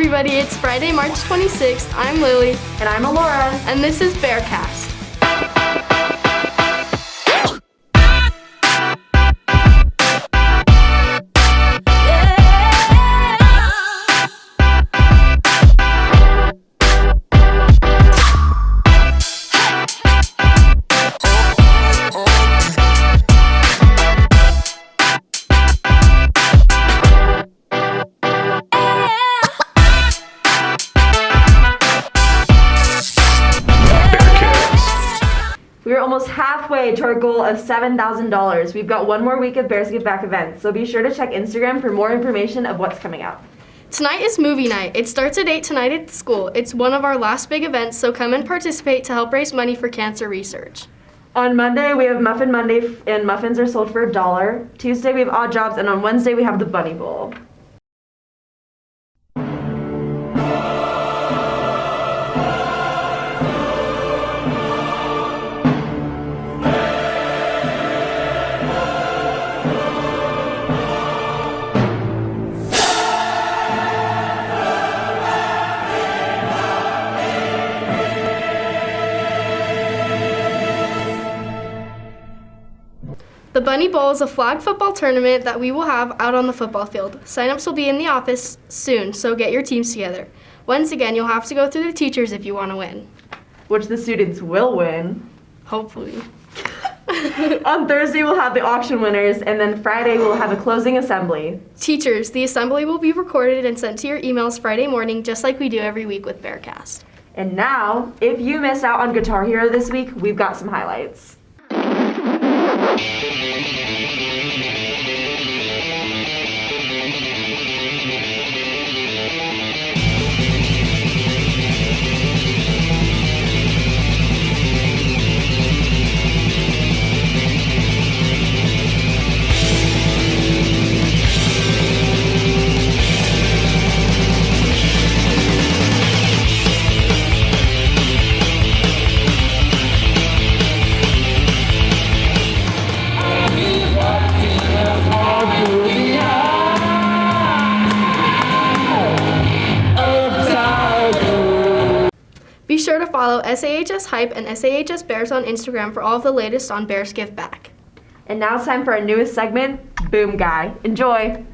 everybody, it's Friday, March 26th. I'm Lily. And I'm Alora. And this is BearCast. We're almost halfway to our goal of $7,000. We've got one more week of Bears Give Back events, so be sure to check Instagram for more information of what's coming up. Tonight is movie night. It starts at 8 tonight at school. It's one of our last big events, so come and participate to help raise money for cancer research. On Monday, we have Muffin Monday, and muffins are sold for $1. Tuesday, we have Odd Jobs, and on Wednesday, we have the Bunny Bowl. The Bunny Bowl is a flag football tournament that we will have out on the football field. Sign-ups will be in the office soon, so get your teams together. Once again, you'll have to go through the teachers if you want to win. Which the students will win. Hopefully. On Thursday, we'll have the auction winners, and then Friday, we'll have a closing assembly. Teachers, the assembly will be recorded and sent to your emails Friday morning, just like we do every week with BearCast. And now, if you missed out on Guitar Hero this week, we've got some highlights. Be sure to follow SAHS Hype and SAHS Bears on Instagram for all of the latest on Bears Give Back. And now it's time for our newest segment, Boom Guy. Enjoy!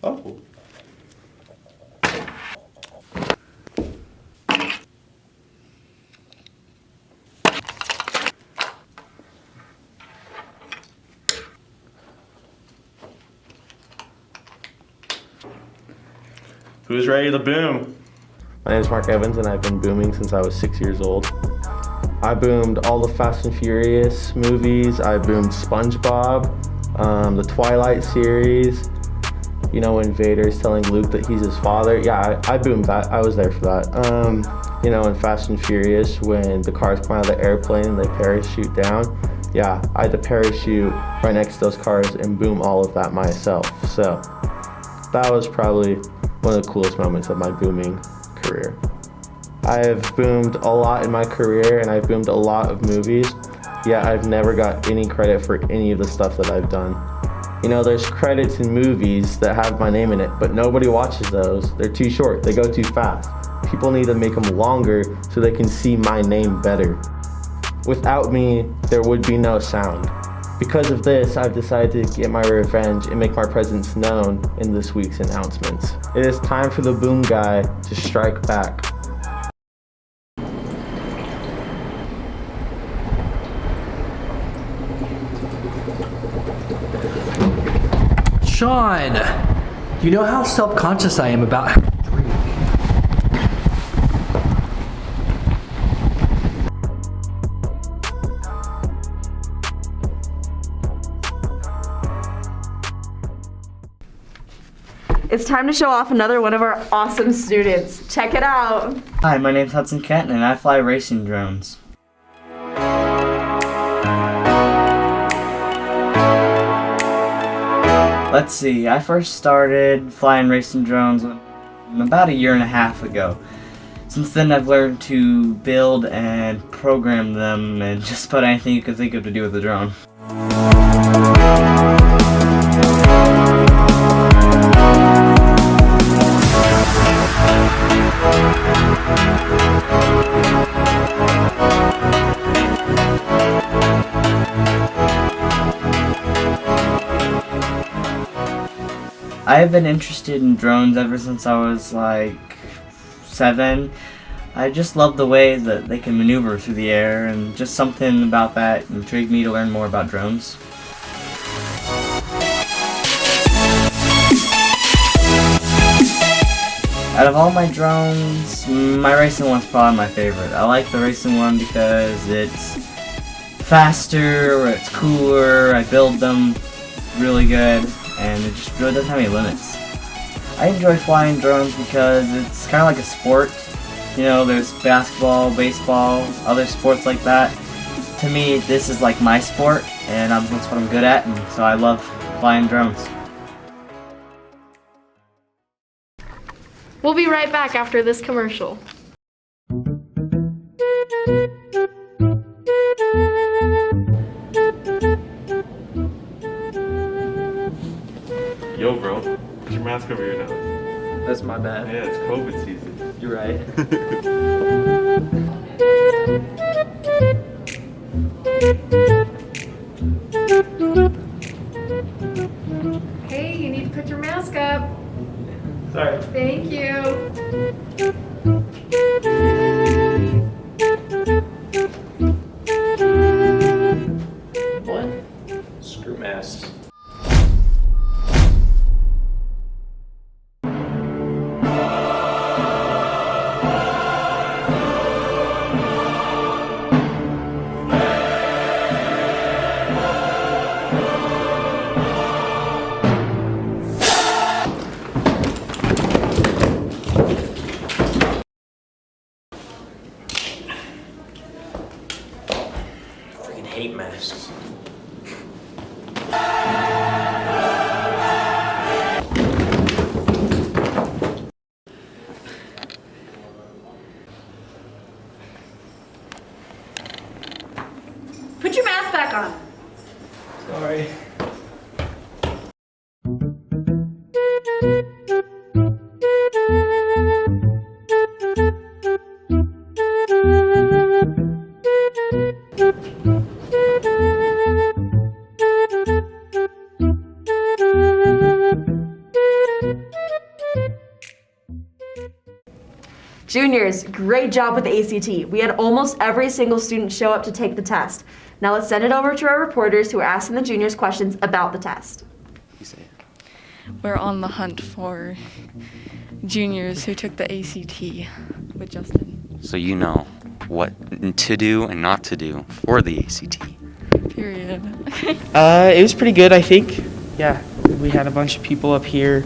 Oh. Who's ready to boom? My name is Mark Evans, and I've been booming since I was 6 years old. I boomed all the Fast and Furious movies. I boomed SpongeBob, the Twilight series. You know, when Vader's telling Luke that he's his father. Yeah, I boomed that. I was there for that. You know, in Fast and Furious, when the cars come out of the airplane and they parachute down. Yeah, I had to parachute right next to those cars and boom all of that myself. So that was probably one of the coolest moments of my booming career. I have boomed a lot in my career, and I've boomed a lot of movies, yet I've never got any credit for any of the stuff that I've done. You know, there's credits in movies that have my name in it, but nobody watches those. They're too short, they go too fast. People need to make them longer so they can see my name better. Without me, there would be no sound. Because of this, I've decided to get my revenge and make my presence known in this week's announcements. It is time for the Boom Guy to strike back. Sean, you know how self-conscious I am about how I drink. It's time to show off another one of our awesome students. Check it out. Hi, my name's Hudson Kenton and I fly racing drones. Let's see, I first started flying racing drones about a year and a half ago. Since then, I've learned to build and program them and just about anything you could think of to do with a drone. I've been interested in drones ever since I was like 7. I just love the way that they can maneuver through the air, and just something about that intrigued me to learn more about drones. Out of all my drones, my racing one's probably my favorite. I like the racing one because it's faster, it's cooler, I build them really good, and it just really doesn't have any limits. I enjoy flying drones because it's kind of like a sport. You know, there's basketball, baseball, other sports like that. To me, this is like my sport, and that's what I'm good at, and so I love flying drones. We'll be right back after this commercial. Yo, bro, put your mask over your nose. That's my bad. Yeah, it's COVID season. You're right. Hey, you need to put your mask up. Sorry. Thank you. What? Screw masks. Freaking hate masks. Put your mask back on. Sorry. Juniors, great job with the ACT. We had almost every single student show up to take the test. Now let's send it over to our reporters who are asking the juniors questions about the test. We're on the hunt for juniors who took the ACT with Justin. So you know what to do and not to do for the ACT. Period. It was pretty good, I think. Yeah, we had a bunch of people up here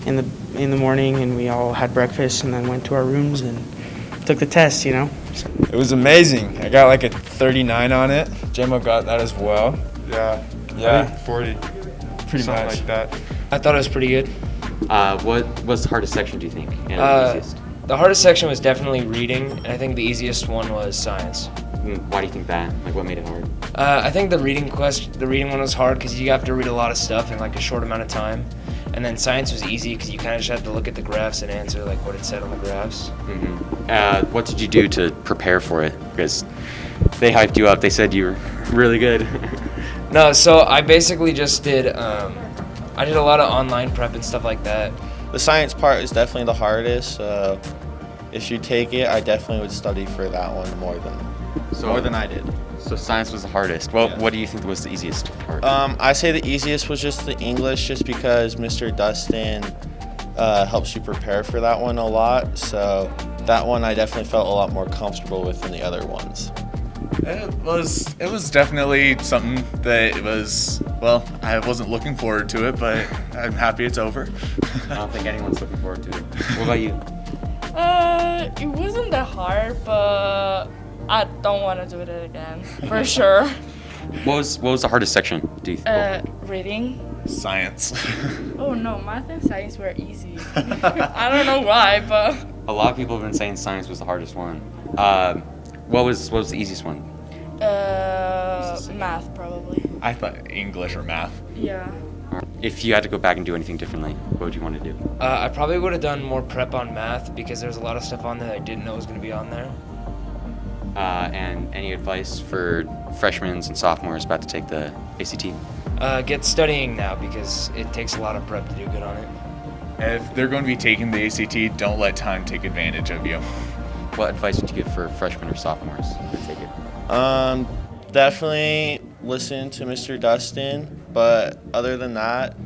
in the morning, and we all had breakfast and then went to our rooms and took the test, you know. So. It was amazing. I got like a 39 on it. JMO got that as well. Yeah. Yeah. 40. Pretty Something much. like that. I thought it was pretty good. What was the hardest section, do you think? And the easiest? The hardest section was definitely reading, and I think the easiest one was science. Why do you think that? Like, what made it hard? I think the reading one was hard because you have to read a lot of stuff in like a short amount of time. And then science was easy because you kind of just had to look at the graphs and answer like what it said on the graphs. Mm-hmm. What did you do to prepare for it? Because they hyped you up. They said you were really good. No, so I basically just did, I did a lot of online prep and stuff like that. The science part is definitely the hardest. If you take it, I definitely would study for that one more than I did. So science was the hardest. Well, Yeah. what do you think was the easiest part? I say the easiest was just the English, just because Mr. Dustin helps you prepare for that one a lot. So that one I definitely felt a lot more comfortable with than the other ones. It was definitely something that I wasn't looking forward to it, but I'm happy it's over. I don't think anyone's looking forward to it. What about you? It wasn't that hard, but I don't want to do it again, for sure. What was the hardest section, do you think? Reading. Science. Oh no, math and science were easy. I don't know why, but A lot of people have been saying science was the hardest one. What was the easiest one? Math probably. I thought English or math. Yeah. If you had to go back and do anything differently, what would you want to do? I probably would have done more prep on math because there's a lot of stuff on there that I didn't know was going to be on there. And any advice for freshmen and sophomores about to take the ACT? Get studying now because it takes a lot of prep to do good on it. If they're going to be taking the ACT, don't let time take advantage of you. What advice would you give for freshmen or sophomores to take it? Definitely listen to Mr. Dustin, but other than that,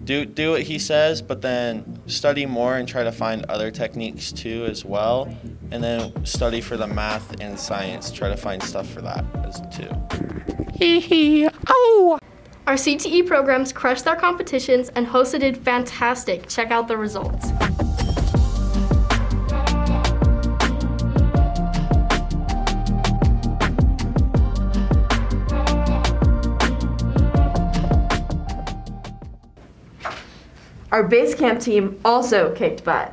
do what he says, but then study more and try to find other techniques too as well, and then study for the math and science. Try to find stuff for that as too. Our CTE programs crushed their competitions and HOSA did fantastic. Check out the results. Our base camp team also kicked butt.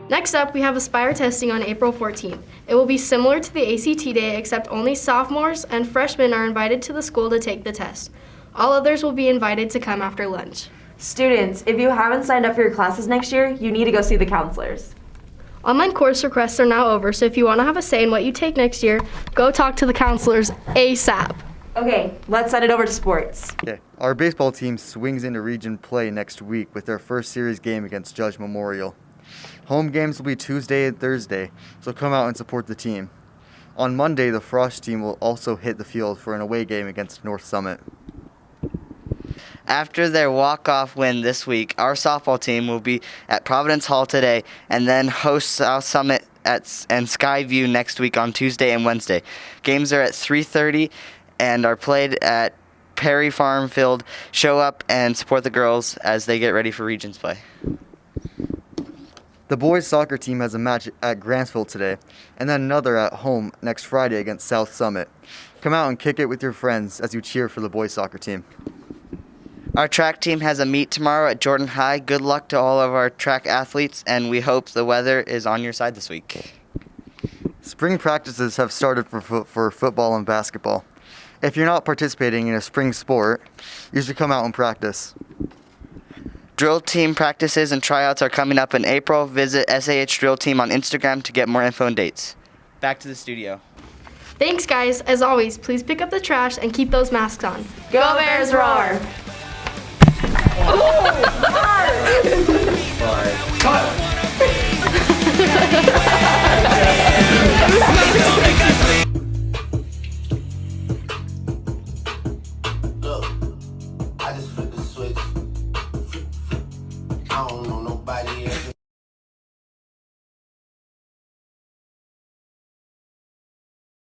Next up, we have Aspire testing on April 14th. It will be similar to the ACT day, except only sophomores and freshmen are invited to the school to take the test. All others will be invited to come after lunch. Students, if you haven't signed up for your classes next year, you need to go see the counselors. Online course requests are now over, so if you want to have a say in what you take next year, go talk to the counselors ASAP. Okay, let's send it over to sports. Okay, our baseball team swings into region play next week with their first series game against Judge Memorial. Home games will be Tuesday and Thursday, so come out and support the team. On Monday, the Frost team will also hit the field for an away game against North Summit. After their walk-off win this week, our softball team will be at Providence Hall today and then host South Summit and Skyview next week on Tuesday and Wednesday. Games are at 3:30 and are played at Perry Farm Field. Show up and support the girls as they get ready for Regions play. The boys soccer team has a match at Grantsville today, and then another at home next Friday against South Summit. Come out and kick it with your friends as you cheer for the boys soccer team. Our track team has a meet tomorrow at Jordan High. Good luck to all of our track athletes, and we hope the weather is on your side this week. Spring practices have started for football and basketball. If you're not participating in a spring sport, you should come out and practice. Drill team practices and tryouts are coming up in April. Visit SAH Drill Team on Instagram to get more info and dates. Back to the studio. Thanks, guys. As always, please pick up the trash and keep those masks on. Go Bears, roar! Oh,